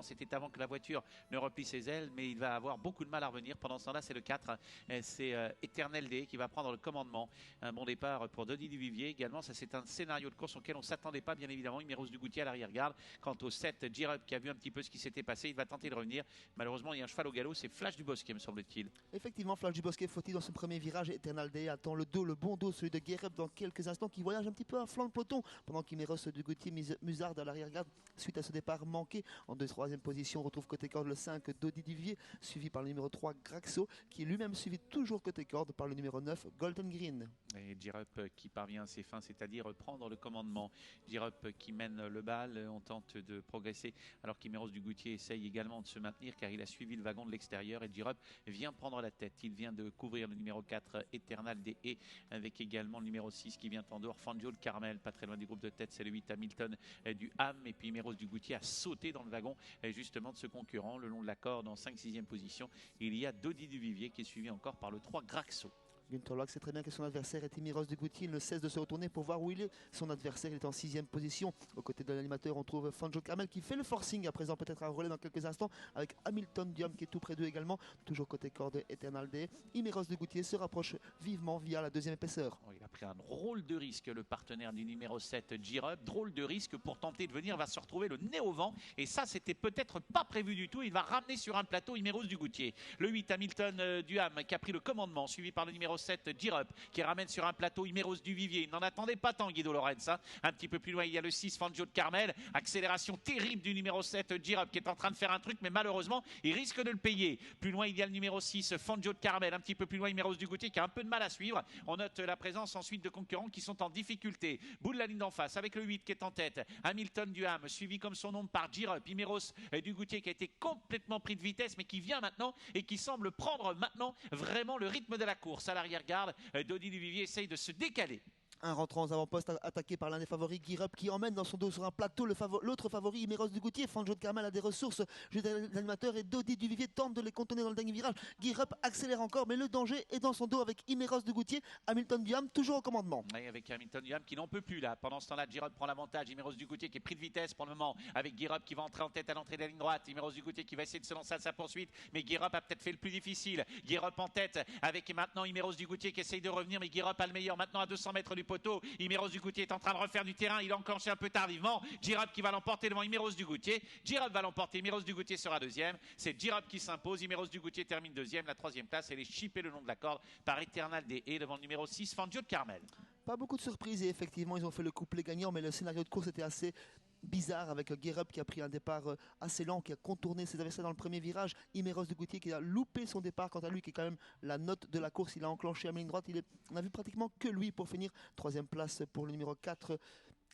C'était avant que la voiture ne replie ses ailes, mais il va avoir beaucoup de mal à revenir. Pendant ce temps-là, c'est le 4, c'est Eternal Day qui va prendre le commandement. Un bon départ pour Denis Duvivier également. Ça, c'est un scénario de course auquel on ne s'attendait pas, bien évidemment. Numéros du Goutier à l'arrière-garde. Quant au 7, J-Rup qui a vu un petit peu ce qui s'était passé, il va tenter de revenir. Malheureusement, il y a un cheval au galop, c'est Flash du Bosquet, me semble-t-il. Effectivement, Flash du Bosquet, faut-il dans ce premier virage. Eternal Day attend le dos, le bon dos, celui de Guérup dans quelques instants, qui voyage un petit peu à flanc de peloton, pendant qu'Imeros du Goutier musarde à l'arrière-garde suite à ce départ manqué. En 2-3e position, on retrouve côté corde le 5, Dodi Duvivier, suivi par le numéro 3, Graxo, qui est lui-même suivi toujours côté corde par le numéro 9, Golden Green. Et J-Rup qui parvient à ses fins, c'est-à-dire prendre le commandement. J-Rup qui mène le bal, on tente de progresser, alors qu'Imeros du Goutier essaye également de se maintenir, car il a suivi le wagon de l'extérieur, et J-Rup vient prendre la tête. Il vient de couvrir le numéro 4, Eternal Day, avec également le numéro 6 qui vient en dehors, Fangio le Carmel, pas très loin du groupe de tête, c'est le 8, Hamilton du Ham, et puis Imeros du Goutier a sauté dans le wagon justement de ce concurrent, le long de la corde en 5-6e position. Il y a Dodi Duvivier qui est suivi encore par le 3, Graxo. Günther Lock sait très bien que son adversaire est Imeros du Goutier. Il ne cesse de se retourner pour voir où il est. Son adversaire il est en 6e position. Aux côtés de l'animateur, on trouve Fangio Carmel qui fait le forcing à présent, peut-être un relais dans quelques instants, avec Hamilton Dium qui est tout près d'eux également. Toujours côté corde Eternal Day. Imeros du Goutier se rapproche vivement via la 2e épaisseur. Il a pris un drôle de risque, le partenaire du numéro 7, J-Rup. Drôle de risque pour tenter de venir, va se retrouver le nez au vent. Et ça, c'était peut-être pas prévu du tout. Il va ramener sur un plateau Imeros du Goutier. Le 8, Hamilton du Ham qui a pris le commandement, suivi par le numéro 7, J-Rup, qui ramène sur un plateau Imeros du Vivier. Il n'en attendait pas tant, Guido Lorenz. Un petit peu plus loin, il y a le 6, Fangio de Carmel. Accélération terrible du numéro 7, J-Rup, qui est en train de faire un truc, mais malheureusement, il risque de le payer. Plus loin, il y a le numéro 6, Fangio de Carmel. Un petit peu plus loin, Imeros du Goutier, qui a un peu de mal à suivre. On note la présence ensuite de concurrents qui sont en difficulté. Bout de la ligne d'en face, avec le 8 qui est en tête. Hamilton du Ham, suivi comme son nom par J-Rup. Imeros du Goutier, qui a été complètement pris de vitesse, mais qui vient maintenant et qui semble prendre maintenant vraiment le rythme de la course. À l'arrière-garde, Dodi Duvivier essaye de se décaler. Un rentrant aux avant-postes attaqué par l'un des favoris, Guirup, qui emmène dans son dos sur un plateau l'autre favori, Imeros du Goutier. Fangio de Carmel a des ressources. L'animateur et Dodi Duvivier tentent de les contourner dans le dernier virage. Guirup accélère encore, mais le danger est dans son dos avec Imeros du Goutier. Hamilton du Ham toujours au commandement. Oui, avec Hamilton du Ham qui n'en peut plus là. Pendant ce temps-là, J-Rup prend l'avantage. Imeros du Goutier qui est pris de vitesse pour le moment, avec Guirup qui va entrer en tête à l'entrée de la ligne droite. Imeros du Goutier qui va essayer de se lancer à sa poursuite, mais Guirup a peut-être fait le plus difficile. Guirup en tête avec maintenant Imeros du Goutier qui essaye de revenir, mais Guirup a le meilleur maintenant à 200 mètres du poteau. Imeros du Goutier est en train de refaire du terrain, il a enclenché un peu tardivement. J-Rup qui va l'emporter devant Imeros du Goutier. J-Rup va l'emporter, Imeros du Goutier sera deuxième. C'est J-Rup qui s'impose, Imeros du Goutier termine deuxième. La 3e place, elle est chippée le long de la corde par Eternal Day devant le numéro 6, Fangio de Carmel. Pas beaucoup de surprises et effectivement ils ont fait le couplet gagnant, mais le scénario de course était assez bizarre avec Guirup qui a pris un départ assez lent, qui a contourné ses adversaires dans le premier virage. Imeros du Goutier qui a loupé son départ, quant à lui qui est quand même la note de la course. Il a enclenché à ligne droite, on a vu pratiquement que lui pour finir. 3e place pour le numéro 4,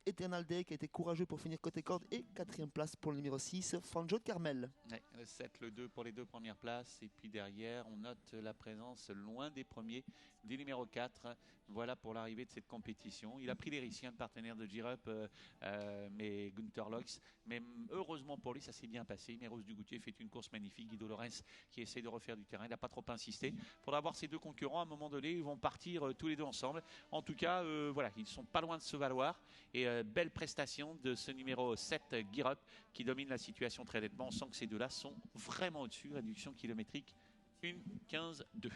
Eternal Day, qui a été courageux pour finir côté corde, et 4e place pour le numéro 6, Fangio de Carmel. Ouais, le 7, le 2 pour les 2 premières places, et puis derrière on note la présence loin des premiers du numéro 4. Voilà pour l'arrivée de cette compétition. Il a pris les risques, le partenaire de J-Rup, mais Günther Lox, mais heureusement pour lui ça s'est bien passé. Imeros du Goutier fait une course magnifique. Guido Lorenz qui essaie de refaire du terrain, il n'a pas trop insisté. Il faudra voir ces deux concurrents à un moment donné, ils vont partir tous les deux ensemble. En tout cas, voilà, ils ne sont pas loin de se valoir, et belle prestation de ce numéro 7, Guirup, qui domine la situation très nettement. On sent que ces deux-là sont vraiment au-dessus. Réduction kilométrique 1,15,2.